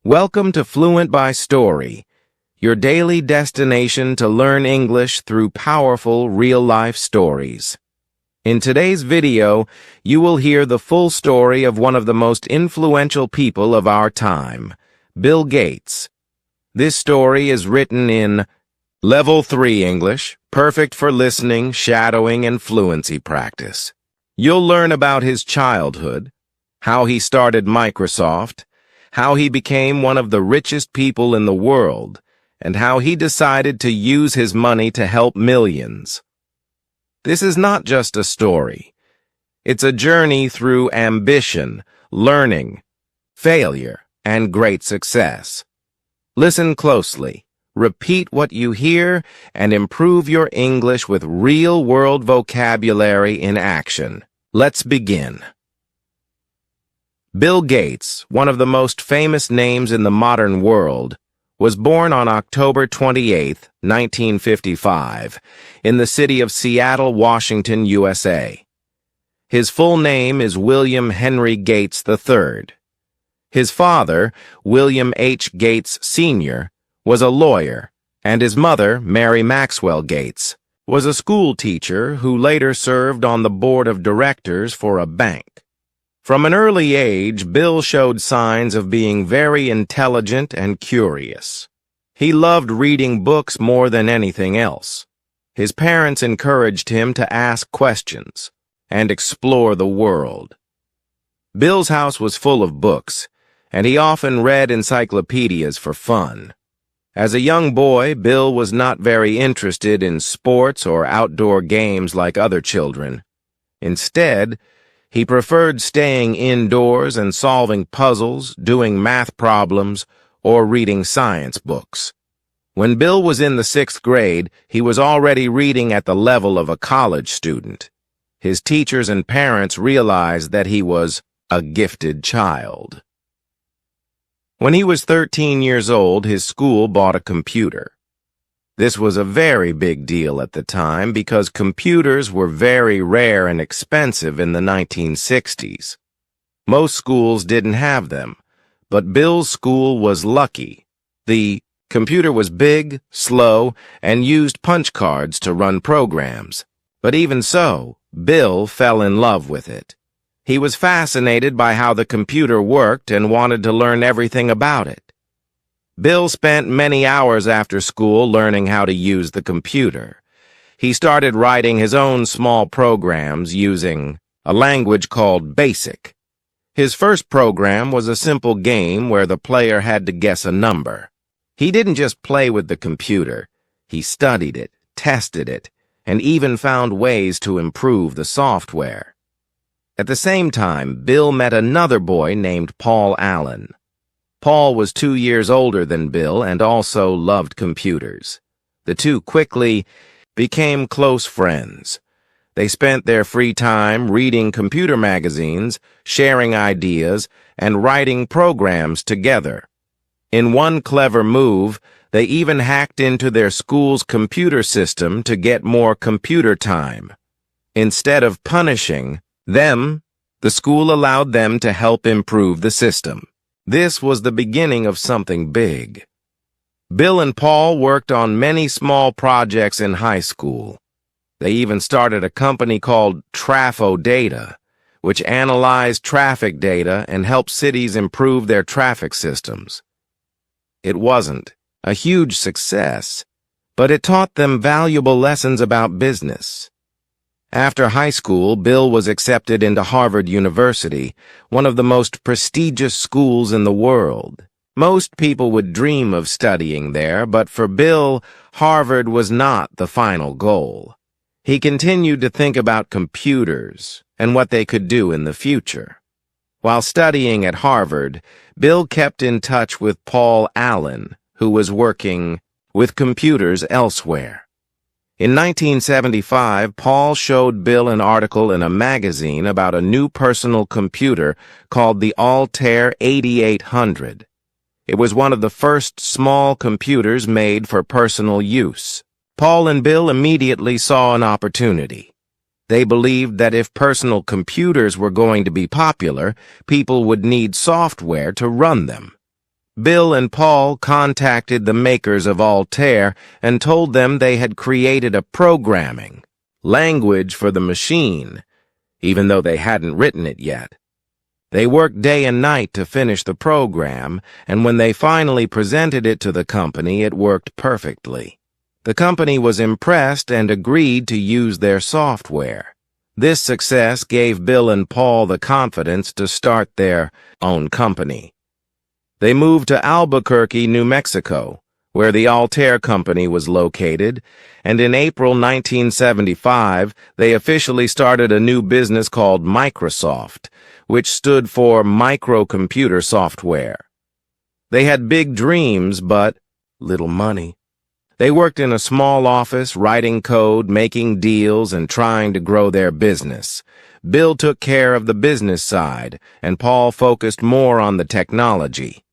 Welcome to Fluent by Story, your daily destination to learn English through powerful real-life stories. In today's video, you will hear the full story of one of the most influential people of our time, Bill Gates. This story is written in Level 3 English, perfect for listening, shadowing, and fluency practice. You'll learn about his childhood, how he started Microsoft, how he became one of the richest people in the world, and how he decided to use his money to help millions. This is not just a story. It's a journey through ambition, learning, failure, and great success. Listen closely, repeat what you hear, and improve your English with real-world vocabulary in action. Let's begin. Bill Gates, one of the most famous names in the modern world, was born on October 28, 1955, in the city of Seattle, Washington, USA. His full name is William Henry Gates III. His father, William H. Gates Sr., was a lawyer, and his mother, Mary Maxwell Gates, was a school teacher who later served on the board of directors for a bank. From an early age, Bill showed signs of being very intelligent and curious. He loved reading books more than anything else. His parents encouraged him to ask questions and explore the world. Bill's house was full of books, and he often read encyclopedias for fun. As a young boy, Bill was not very interested in sports or outdoor games like other children. Instead, he preferred staying indoors and solving puzzles, doing math problems, or reading science books. When Bill was in the 6th grade, he was already reading at the level of a college student. His teachers and parents realized that he was a gifted child. When he was 13 years old, his school bought a computer. This was a very big deal at the time because computers were very rare and expensive in the 1960s. Most schools didn't have them, but Bill's school was lucky. The computer was big, slow, and used punch cards to run programs. But even so, Bill fell in love with it. He was fascinated by how the computer worked and wanted to learn everything about it. Bill spent many hours after school learning how to use the computer. He started writing his own small programs using a language called BASIC. His first program was a simple game where the player had to guess a number. He didn't just play with the computer. He studied it, tested it, and even found ways to improve the software. At the same time, Bill met another boy named Paul Allen. Paul was 2 years older than Bill and also loved computers. The two quickly became close friends. They spent their free time reading computer magazines, sharing ideas, and writing programs together. In one clever move, they even hacked into their school's computer system to get more computer time. Instead of punishing them, the school allowed them to help improve the system. This was the beginning of something big. Bill and Paul worked on many small projects in high school. They even started a company called Trafo Data, which analyzed traffic data and helped cities improve their traffic systems. It wasn't a huge success, but it taught them valuable lessons about business. After high school, Bill was accepted into Harvard University, one of the most prestigious schools in the world. Most people would dream of studying there, but for Bill, Harvard was not the final goal. He continued to think about computers and what they could do in the future. While studying at Harvard, Bill kept in touch with Paul Allen, who was working with computers elsewhere. In 1975, Paul showed Bill an article in a magazine about a new personal computer called the Altair 8800. It was one of the first small computers made for personal use. Paul and Bill immediately saw an opportunity. They believed that if personal computers were going to be popular, people would need software to run them. Bill and Paul contacted the makers of Altair and told them they had created a programming language for the machine, even though they hadn't written it yet. They worked day and night to finish the program, and when they finally presented it to the company, it worked perfectly. The company was impressed and agreed to use their software. This success gave Bill and Paul the confidence to start their own company. They moved to Albuquerque, New Mexico, where the Altair company was located, and in April 1975, they officially started a new business called Microsoft, which stood for microcomputer software. They had big dreams, but little money. They worked in a small office, writing code, making deals, and trying to grow their business. Bill took care of the business side, and Paul focused more on the technology.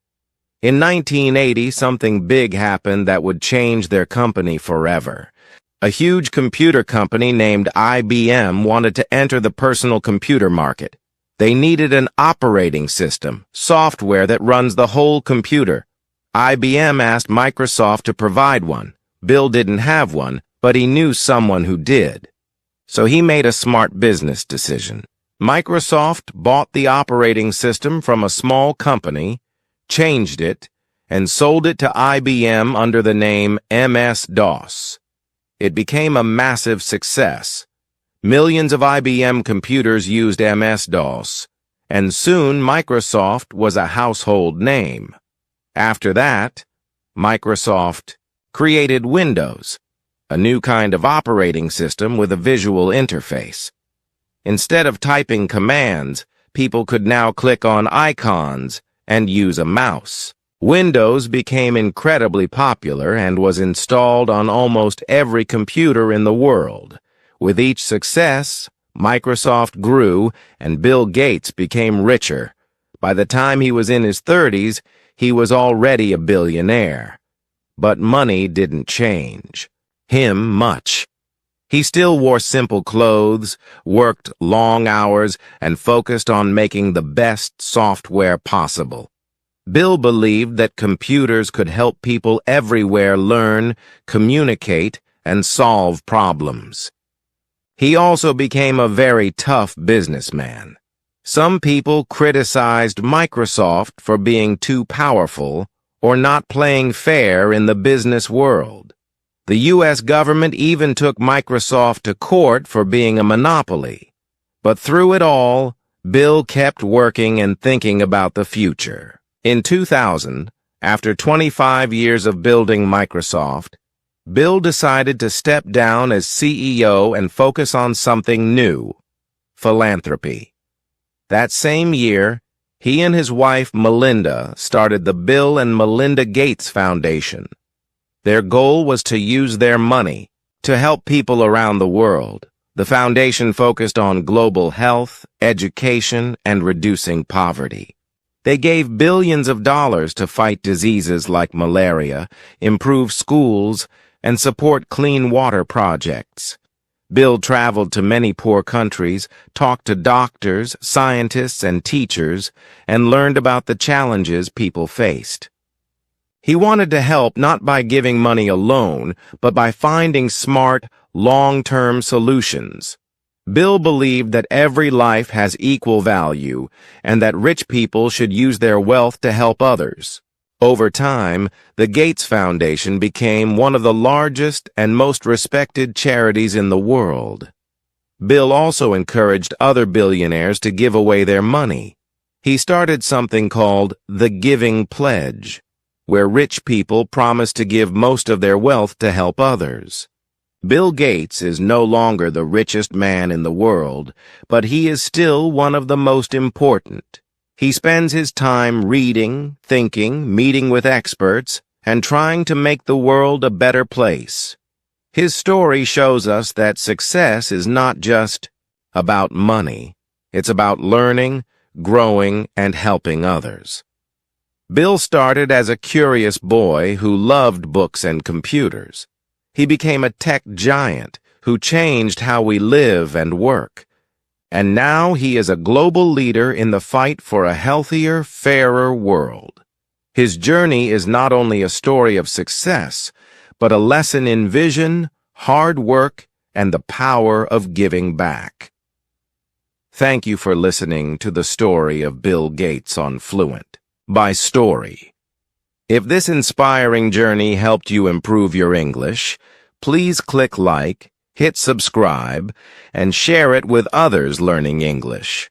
In 1980, something big happened that would change their company forever. A huge computer company named IBM wanted to enter the personal computer market. They needed an operating system, software that runs the whole computer. IBM asked Microsoft to provide one. Bill didn't have one, but he knew someone who did. So he made a smart business decision. Microsoft bought the operating system from a small company, changed it, and sold it to IBM under the name MS-DOS. It became a massive success. Millions of IBM computers used MS-DOS, and soon Microsoft was a household name. After that, Microsoft created Windows, a new kind of operating system with a visual interface. Instead of typing commands, people could now click on icons and use a mouse. Windows became incredibly popular and was installed on almost every computer in the world. With each success, Microsoft grew and Bill Gates became richer. By the time he was in his 30s, he was already a billionaire. But money didn't change him much. He still wore simple clothes, worked long hours, and focused on making the best software possible. Bill believed that computers could help people everywhere learn, communicate, and solve problems. He also became a very tough businessman. Some people criticized Microsoft for being too powerful or not playing fair in the business world. The U.S. government even took Microsoft to court for being a monopoly. But through it all, Bill kept working and thinking about the future. In 2000, after 25 years of building Microsoft, Bill decided to step down as CEO and focus on something new: philanthropy. That same year, he and his wife Melinda started the Bill and Melinda Gates Foundation. Their goal was to use their money to help people around the world. The foundation focused on global health, education, and reducing poverty. They gave billions of dollars to fight diseases like malaria, improve schools, and support clean water projects. Bill traveled to many poor countries, talked to doctors, scientists, and teachers, and learned about the challenges people faced. He wanted to help not by giving money alone, but by finding smart, long-term solutions. Bill believed that every life has equal value and that rich people should use their wealth to help others. Over time, the Gates Foundation became one of the largest and most respected charities in the world. Bill also encouraged other billionaires to give away their money. He started something called the Giving Pledge, where rich people promise to give most of their wealth to help others. Bill Gates is no longer the richest man in the world, but he is still one of the most important. He spends his time reading, thinking, meeting with experts, and trying to make the world a better place. His story shows us that success is not just about money. It's about learning, growing, and helping others. Bill started as a curious boy who loved books and computers. He became a tech giant who changed how we live and work. And now he is a global leader in the fight for a healthier, fairer world. His journey is not only a story of success, but a lesson in vision, hard work, and the power of giving back. Thank you for listening to the story of Bill Gates on Fluent by Story. If this inspiring journey helped you improve your English, please click like, hit subscribe, and share it with others learning English.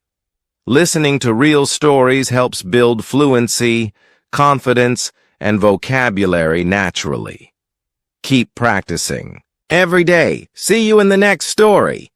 Listening to real stories helps build fluency, confidence, and vocabulary naturally. Keep practicing every day. See you in the next story.